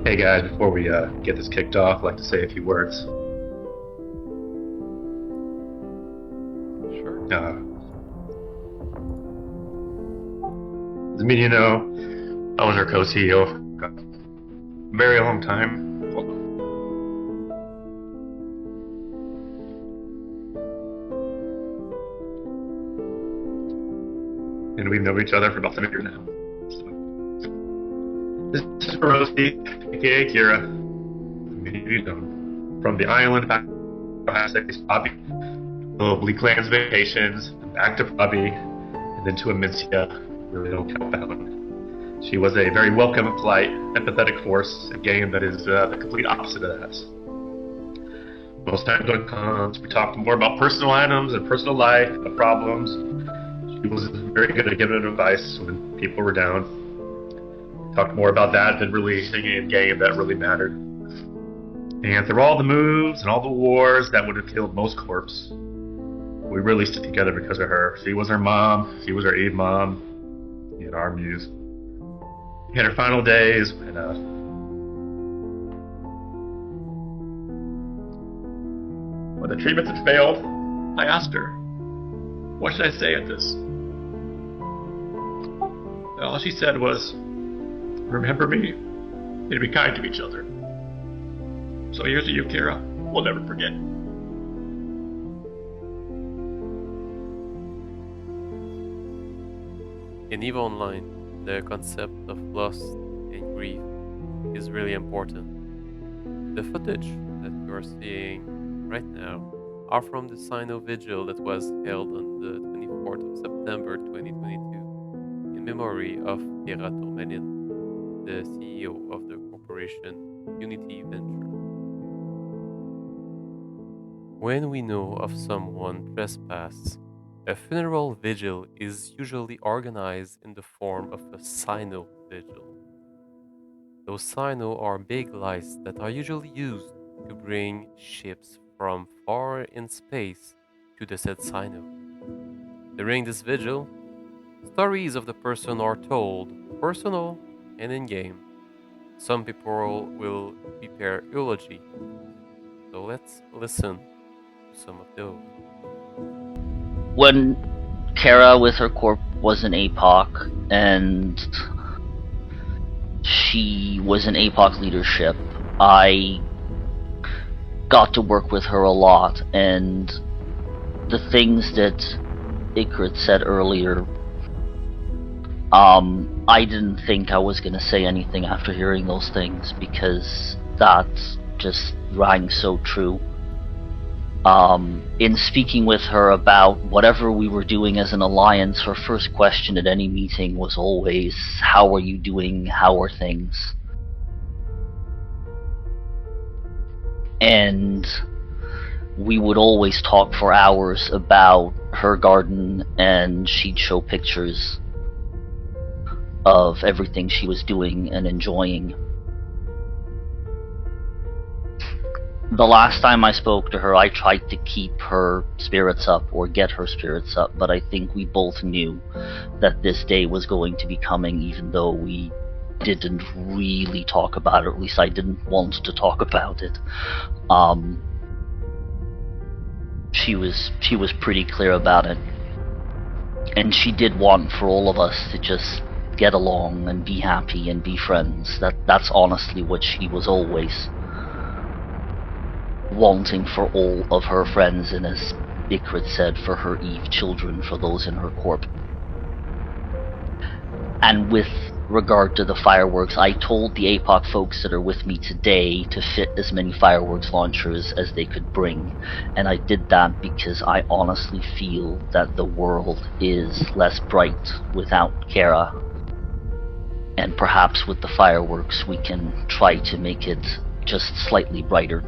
Hey guys, before we get this kicked off, I'd like to say a few words. Sure. As many of you know, I was our co-CEO for a very long time. And we've known each other for about 7 years now. So, this is Rosie, aka Kera. Many of you know from the island back to Bobby, globally clans vacations, back to Bobby, and then to Amicia. Really don't count that one. She was a very welcome, polite, empathetic force, a game that is the complete opposite of that. Most times on cons, we talked more about personal items and personal life, the problems. She was very good at giving advice when people were down. We talked more about that than really thinking a game that really mattered. And through all the moves and all the wars that would have killed most corps, we really stood together because of her. She was our mom, she was our Eve mom, and our muse. In her final days, when the treatments had failed, I asked her, what should I say at this? And all she said was, remember me, and be kind to each other. So here's to you, Kera. We'll never forget. In EVE Online, the concept of loss and grief is really important. The footage that you are seeing right now are from the Cyno Vigil that was held on the 24th of September 2022 in memory of Kera Tourmaline, the CEO of the corporation Unity Venture. When we know of someone trespass, a funeral vigil is usually organized in the form of a Cyno vigil. Those Cyno are big lights that are usually used to bring ships from far in space to the said Cyno. During this vigil, stories of the person are told, personal and in-game. Some people will prepare eulogy, so let's listen to some of those. When Kera with her corp was an APOC and she was in APOC leadership, I got to work with her a lot, and the things that Ikrit said earlier, I didn't think I was going to say anything after hearing those things, because that just rang so true. In speaking with her about whatever we were doing as an alliance, her first question at any meeting was always, how are you doing? How are things? And we would always talk for hours about her garden, and she'd show pictures of everything she was doing and enjoying. The last time I spoke to her, I tried to keep her spirits up, or get her spirits up, but I think we both knew that this day was going to be coming, even though we didn't really talk about it, or at least I didn't want to talk about it. She was pretty clear about it, and she did want for all of us to just get along and be happy and be friends. That's honestly what she was always wanting for all of her friends, and as Ikrit said, for her Eve children, for those in her corp. And with regard to the fireworks, I told the APOC folks that are with me today to fit as many fireworks launchers as they could bring, and I did that because I honestly feel that the world is less bright without Kera, and perhaps with the fireworks we can try to make it just slightly brighter.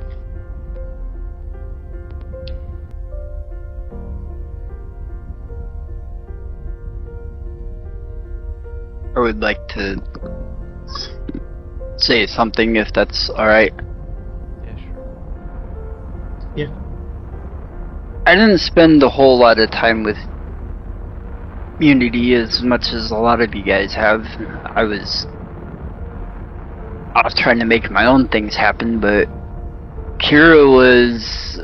I would like to say something, if that's alright. Yeah, sure. Yeah. I didn't spend a whole lot of time with Unity as much as a lot of you guys have. I was I was trying to make my own things happen, but Kira was...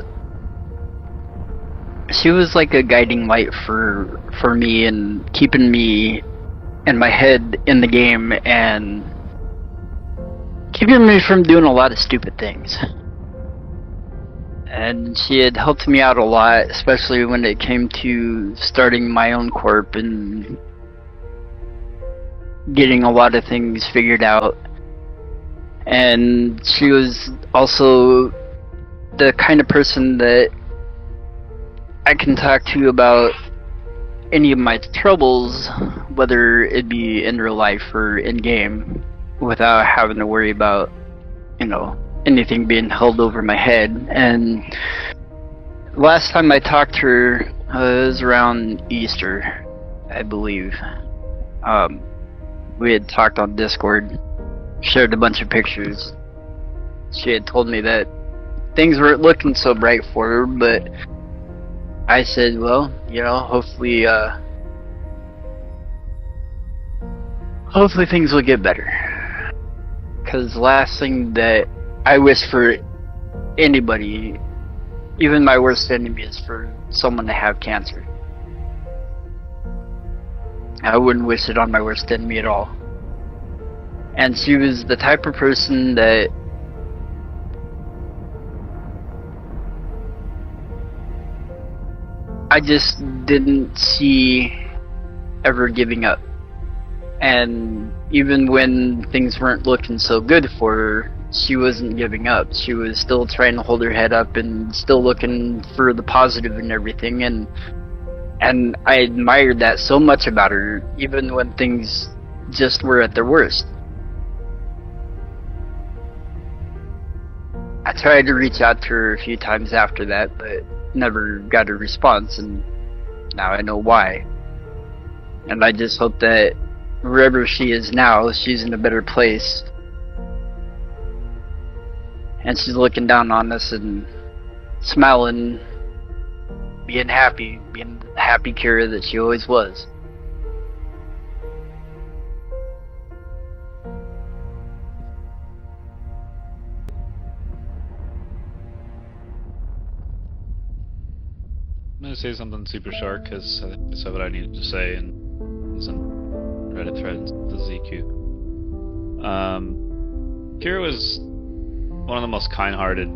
She was like a guiding light for me and keeping me and my head in the game and keeping me from doing a lot of stupid things. And she had helped me out a lot, especially when it came to starting my own corp and getting a lot of things figured out. And she was also the kind of person that I can talk to about any of my troubles, whether it be in real life or in game, without having to worry about, anything being held over my head. And last time I talked to her, it was around Easter, I believe. We had talked on Discord, shared a bunch of pictures. She had told me that things weren't looking so bright for her, but I said, well, hopefully things will get better. Because the last thing that I wish for anybody, even my worst enemy, is for someone to have cancer. I wouldn't wish it on my worst enemy at all. And she was the type of person that I just didn't see ever giving up. And even when things weren't looking so good for her, she wasn't giving up. She was still trying to hold her head up and still looking for the positive in everything. And I admired that so much about her, even when things just were at their worst. I tried to reach out to her a few times after that, but never got a response, and now I know why. And I just hope that wherever she is now, she's in a better place. And she's looking down on us and smiling, being the happy Kira that she always was. I'm gonna say something super short because I think I said what I needed to say and is in Reddit threads, the ZQ. Kira was one of the most kind-hearted,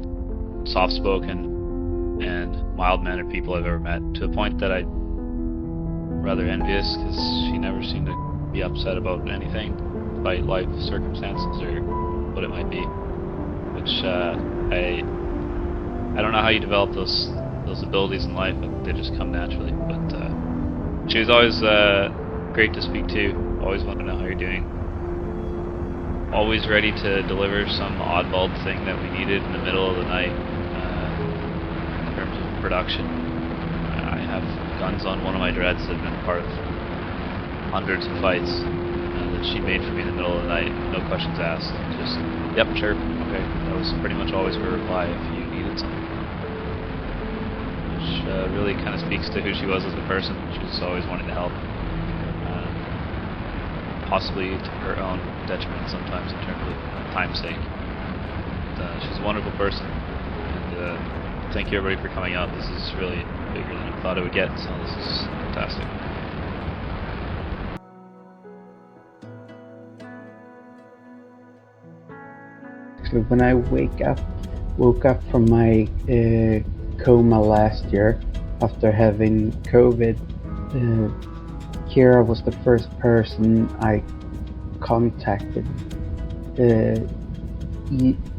soft-spoken, and mild-mannered people I've ever met, to a point that I'm rather envious because she never seemed to be upset about anything, despite life circumstances or what it might be. Which I don't know how you develop those abilities in life, but they just come naturally. But she was always great to speak to, always wanted to know how you're doing, always ready to deliver some oddball thing that we needed in the middle of the night in terms of production. I have guns on one of my dreads that have been part of hundreds of fights that she made for me in the middle of the night, no questions asked, just, yep, sure, okay. That was pretty much always her reply if you needed something. Which really kind of speaks to who she was as a person. She was always wanting to help, possibly to her own detriment sometimes in terms of time's sake. But, she's a wonderful person, and thank you everybody for coming out. This is really bigger than I thought it would get, so this is fantastic. Actually, when I woke up from my coma last year after having COVID, Kira was the first person I contacted.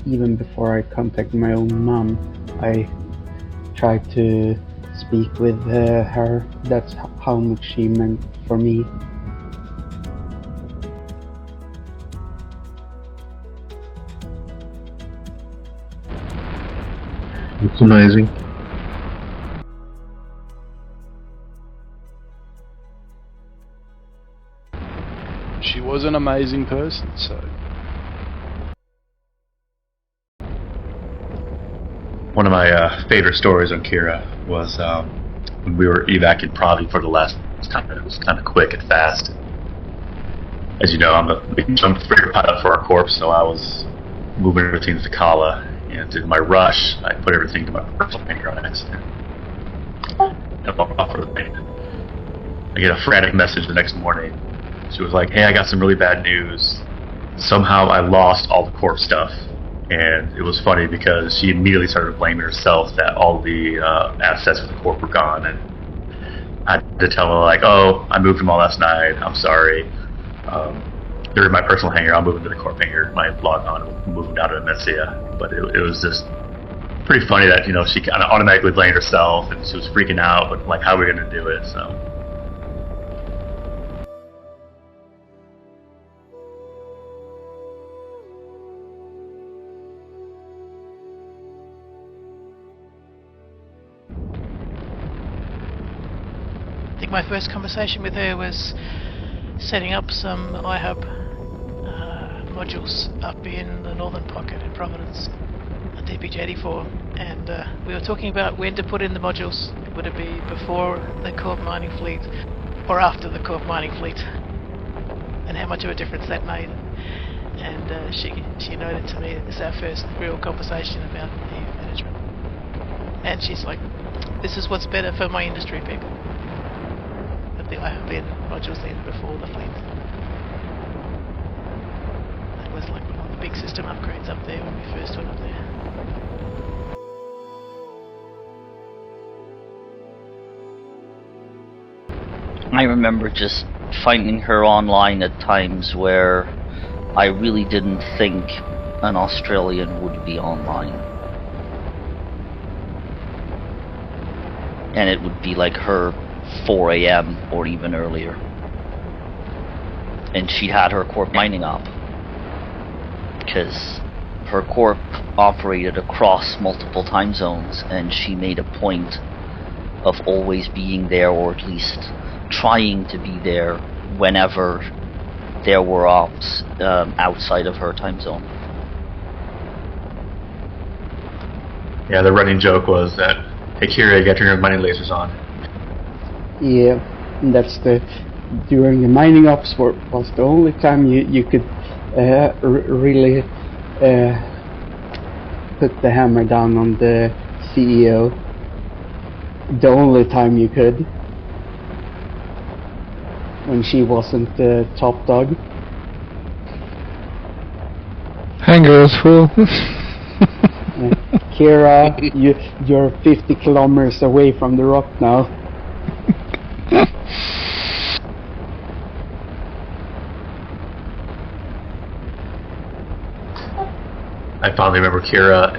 Even before I contacted my own mom, I tried to speak with her. That's how much she meant for me. It's amazing. She was an amazing person, so... One of my favorite stories on Kira was when we were evac in Pravi for the last time. It was kind of quick and fast. as you know, I'm figure pilot for our corps, so I was moving everything to Kala, and in my rush, I put everything to my personal painter on accident. I get a frantic message the next morning. She was like, "Hey, I got some really bad news. Somehow I lost all the corp stuff." And it was funny because she immediately started blaming herself that all the assets for the corp were gone. And I had to tell her, like, "Oh, I moved them all last night. I'm sorry. They're in my personal hangar. I'll move them to the corp hangar. My log on and move them down to Mencia." But it was just pretty funny that, you know, she kind of automatically blamed herself and she was freaking out, but like, how are we going to do it? So. I think my first conversation with her was setting up some iHub modules up in the northern pocket in Providence, a DPJ-84, and we were talking about when to put in the modules. Would it be before the Corp mining fleet or after the Corp mining fleet, and how much of a difference that made? And she noted to me this is our first real conversation about EVE management, and she's like, "This is what's better for my industry people. That the iHub in modules in before the fleet." That was like one of the big system upgrades up there when we first went up there. I remember just finding her online at times where I really didn't think an Australian would be online. And it would be like her 4 a.m. or even earlier. And she had her corp mining op. Because her corp operated across multiple time zones, and she made a point of always being there, or at least trying to be there whenever there were ops outside of her time zone. Yeah, the running joke was that, "Hey Kira, you got your mining lasers on." Yeah, and that's during the mining ops was the only time you could really put the hammer down on the CEO. The only time you could. When she wasn't the top dog. Hangar is full. Kira, you're 50 kilometers away from the rock now. I fondly remember Kira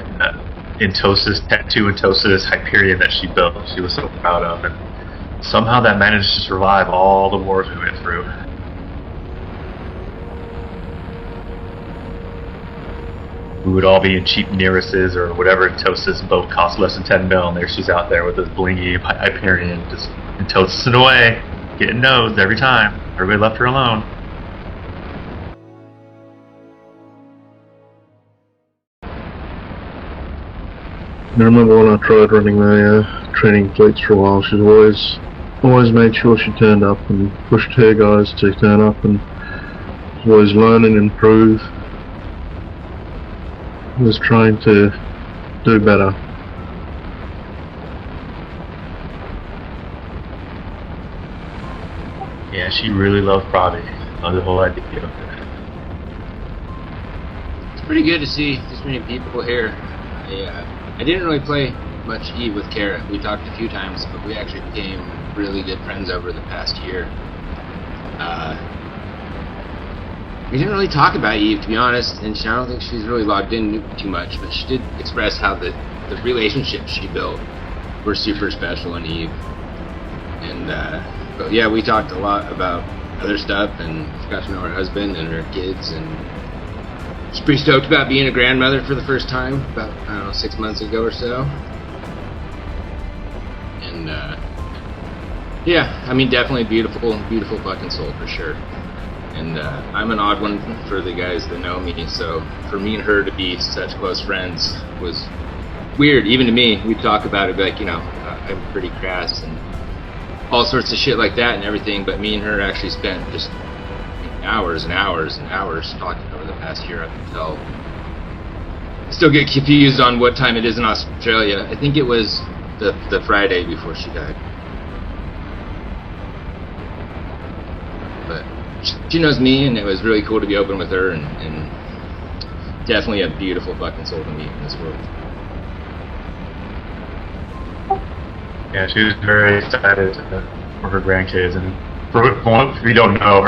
in Tosis, tattoo in Tosis Hyperion that she built, she was so proud of, and somehow that managed to survive all the wars we went through. We would all be in cheap Nereses or whatever Tosis boat cost less than 10 mil, and there she's out there with this blingy Hyperion, just in Tosis away, getting nosed every time. Everybody left her alone. I remember when I tried running my training fleets for a while, she's always made sure she turned up and pushed her guys to turn up, and was always learn and improve. Was trying to do better. Yeah, she really loved Proby. Loved the whole idea of it. It's pretty good to see this many people here. I didn't really play much EVE with Kara. We talked a few times, but we actually became really good friends over the past year. We didn't really talk about EVE, to be honest, and I don't think she's really logged in too much, but she did express how the relationships she built were super special in EVE. And, but yeah, we talked a lot about other stuff, and got to know her husband and her kids, and she's pretty stoked about being a grandmother for the first time, about, I don't know, 6 months ago or so. And, yeah, I mean, definitely beautiful fucking soul for sure. And I'm an odd one for the guys that know me, so for me and her to be such close friends was weird, even to me. We'd talk about it, like, you know, I'm pretty crass and all sorts of shit like that and everything, but me and her actually spent just hours and hours and hours talking over the past year. I can tell. I still get confused on what time it is in Australia. I think it was the Friday before she died. But she knows me, and it was really cool to be open with her, and definitely a beautiful fucking soul to meet in this world. Yeah, she was very excited for her grandkids, and for if you don't know,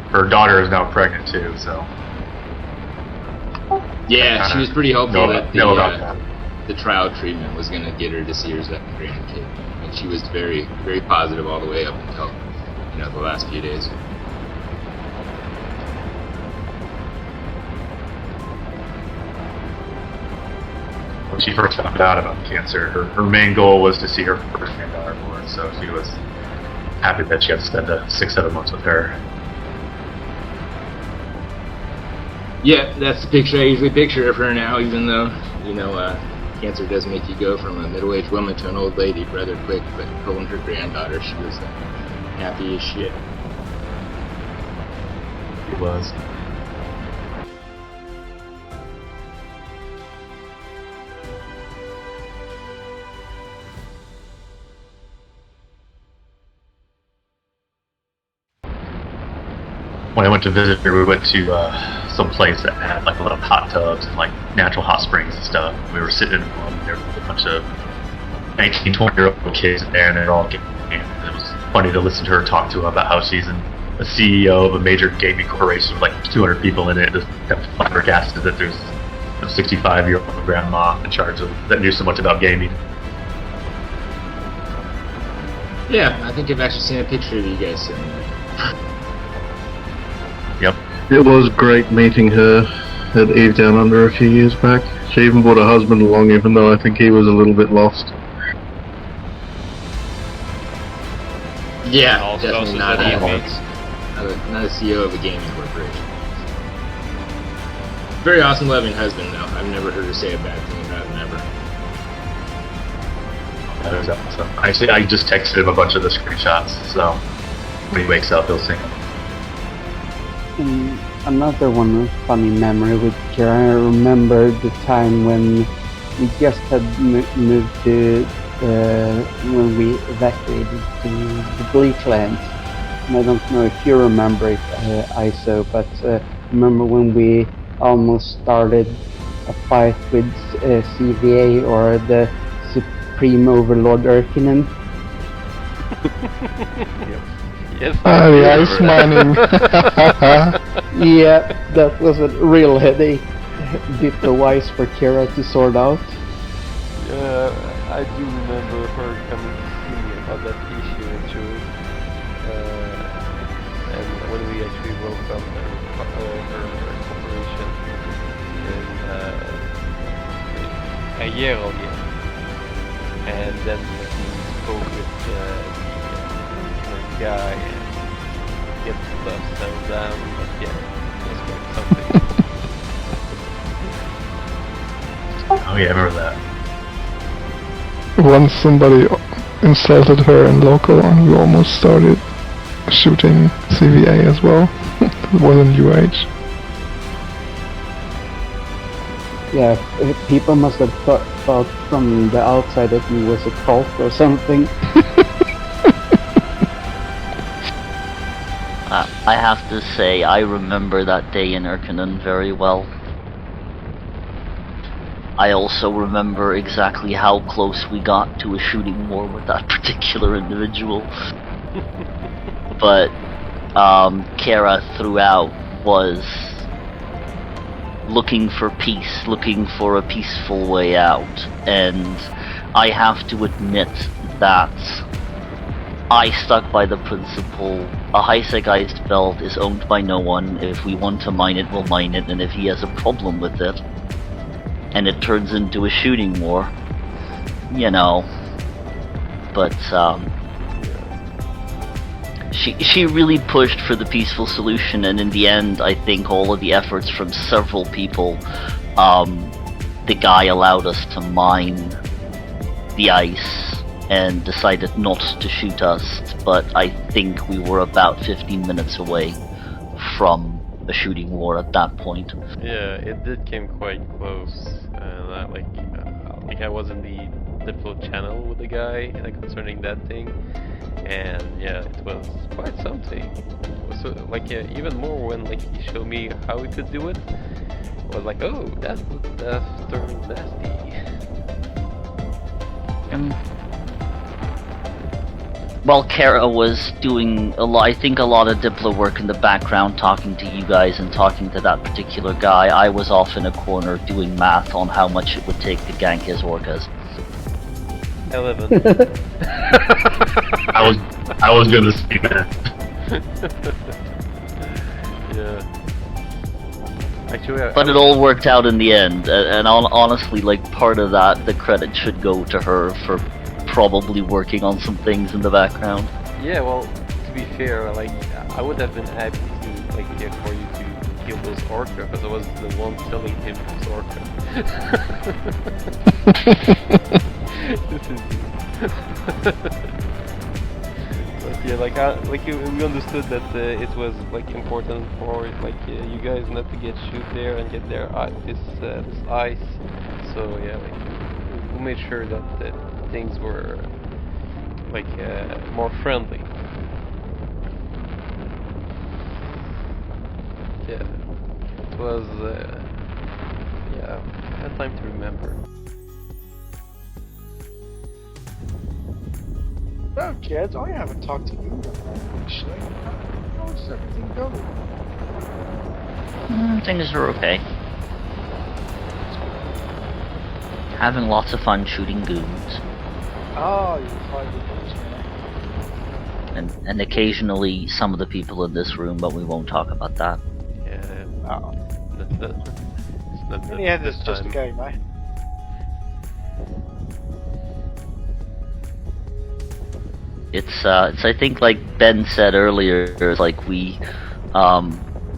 her daughter is now pregnant too. So yeah, she was pretty hopeful that that. the trial treatment was going to get her to see her second grandkid, and she was very, very positive all the way up until the last few days. When she first found out about cancer, her main goal was to see her first granddaughter born, so she was happy that she got to spend 6-7 months with her. Yeah, that's the picture I usually picture of her now, even though, cancer does make you go from a middle-aged woman to an old lady rather quick, but holding her granddaughter, she was happy as shit. She was. When I went to visit her, we went to some place that had like a lot of hot tubs and like natural hot springs and stuff. We were sitting in one, there were a bunch of 19, 20-year-old kids there, and they're all getting. It was funny to listen to her talk to them about how she's a CEO of a major gaming corporation with like 200 people in it. Just kind of flabbergasted that there's a 65-year-old grandma in charge of that knew so much about gaming. Yeah, I think I've actually seen a picture of you guys sitting there. Yep. It was great meeting her at Eve Down Under a few years back. She even brought her husband along, even though I think he was a little bit lost. Yeah, Also definitely not said a mates. not a CEO of a gaming corporation. Very awesome, loving husband, though. I've never heard her say a bad thing about him ever. That was awesome. Actually, I just texted him a bunch of the screenshots, so when he wakes up, he'll see them. Another one funny memory with Kera. I remember the time when we just had moved to when we evacuated to the Bleaklands. And I don't know if you remember it, ISO, but remember when we almost started a fight with CVA or the Supreme Overlord Urkinen? Yes. The ice mining. Yeah, that was a real headache. Bit the wise for Kera to sort out. I do remember her coming to see me about that issue actually. And when we actually welcomed her corporation in a year ago. And then we spoke with the guy and get stuff settled down, but yeah, that's quite something. Oh yeah, I remember that. Once somebody insulted her in local and we almost started shooting CVA as well. It was in UH. Yeah, people must have thought from the outside that he was a cult or something. I have to say, I remember that day in Urkinen very well. I also remember exactly how close we got to a shooting war with that particular individual. But Kera throughout was looking for peace, looking for a peaceful way out, and I have to admit that I stuck by the principle, a high-sec-iced belt is owned by no one. If we want to mine it, we'll mine it, and if he has a problem with it, and it turns into a shooting war, but she really pushed for the peaceful solution, and in the end, I think all of the efforts from several people, the guy allowed us to mine the ice and decided not to shoot us, but I think we were about 15 minutes away from a shooting war at that point. Yeah, it did came quite close, and I was in the Diplo channel with the guy concerning that thing, and yeah, it was quite something. It was even more when he showed me how he could do it. I was like, oh, that turned nasty. While Kara was doing a lot of Diplo work in the background, talking to you guys and talking to that particular guy, I was off in a corner doing math on how much it would take to gank his orcas. 11. I was gonna say that. Yeah. Actually, But it all worked out in the end, and honestly, part of that, the credit should go to her for probably working on some things in the background. Yeah, well, to be fair, I would have been happy to for you to kill those orca, because I was the one killing him as orca. But yeah, we understood that it was important for you guys not to get shoot there and get their this ice. So yeah, we made sure that things were more friendly. Yeah, it was a time to remember. No, kids, I haven't talked to you actually. How's everything going? Things are okay. Having lots of fun shooting goons. Oh, you're finding those, man. And occasionally some of the people in this room, but we won't talk about that. Yeah. Oh. It's not In the end, it's just a game, eh? It's I think like Ben said earlier, we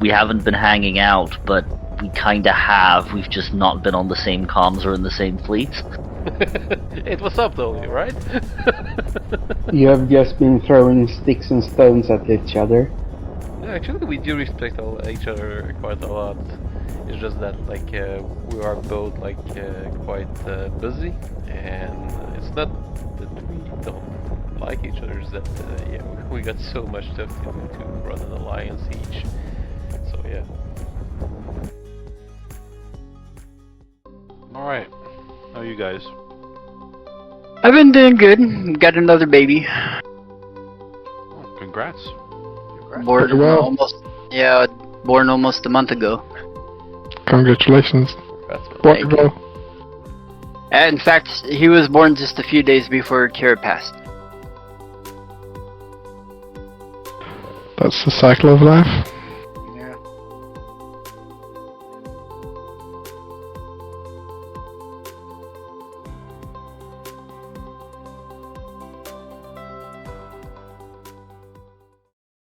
haven't been hanging out, but we kinda have. We've just not been on the same comms or in the same fleets. It was up though, right? You have just been throwing sticks and stones at each other. Yeah, actually we do respect each other quite a lot. It's just that we are both quite busy, and it's not that we don't like each other, it's that we got so much stuff to do to run an alliance each. So yeah. Alright, how are you guys? I've been doing good. Got another baby. Oh, congrats. Born Well. born almost a month ago. Congratulations. That's Boy, girl. In fact, he was born just a few days before Kira passed. That's the cycle of life.